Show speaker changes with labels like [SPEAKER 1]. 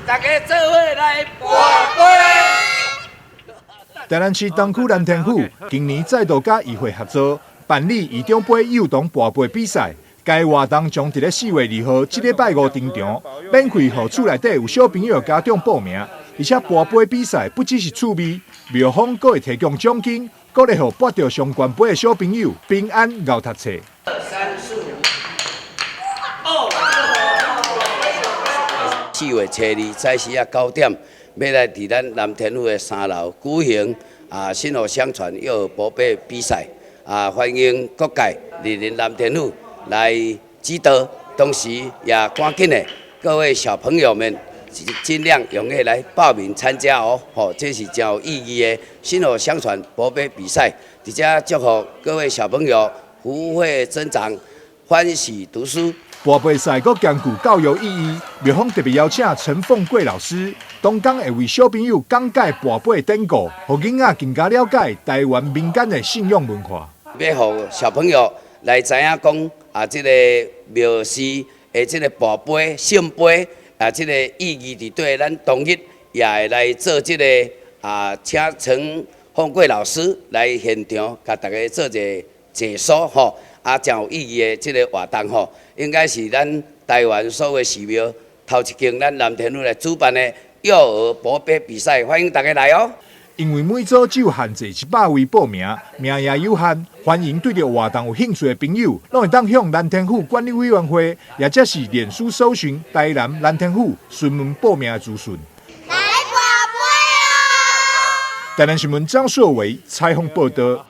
[SPEAKER 1] 大家做伙来博杯。
[SPEAKER 2] 台南市东区蓝天府今年再度甲议会合作办理义中杯幼童博杯比赛。该活动将伫咧4月2号这礼拜5登场，免费予厝内底有小朋友家长报名，而且博杯比赛不只是趣味，庙方还会提供奖金，鼓励予拔到上悬杯的小朋友平安熬读册。
[SPEAKER 1] 4月初2早时啊9点，要来伫咱南天府的3楼举行薪火相传幼儿博杯比赛欢迎各界莅临南天府来指导，同时也赶紧的各位小朋友们尽量踊跃来报名参加哦。这是真有意义的薪火相传博杯比赛，伫遮祝福各位小朋友福慧增长，欢喜读书。
[SPEAKER 2] 博杯赛阁兼具教育意义，庙方特别邀请陈凤贵老师，当天会为小朋友讲解博杯典故，让囡仔更加了解台湾民间的信仰文化。
[SPEAKER 1] 要让小朋友来知影讲这个庙事的这个博杯、圣杯这个意义伫对咱同日也会来做这个请陈凤贵老师来现场，甲大家做一个解说真有意义的这个活动应该是咱台湾所有寺庙头一间咱南天府来主办的幼儿博杯比赛，欢迎大家来哦。
[SPEAKER 2] 因为每组只有限制100位报名，名额有限，欢迎对这活动有兴趣的朋友，拢会当向南天府管理委员会，也或是脸书搜寻台南南天府，询问报名的资讯。
[SPEAKER 3] 来博杯哦！
[SPEAKER 2] 台南新闻张硕伟采访报道。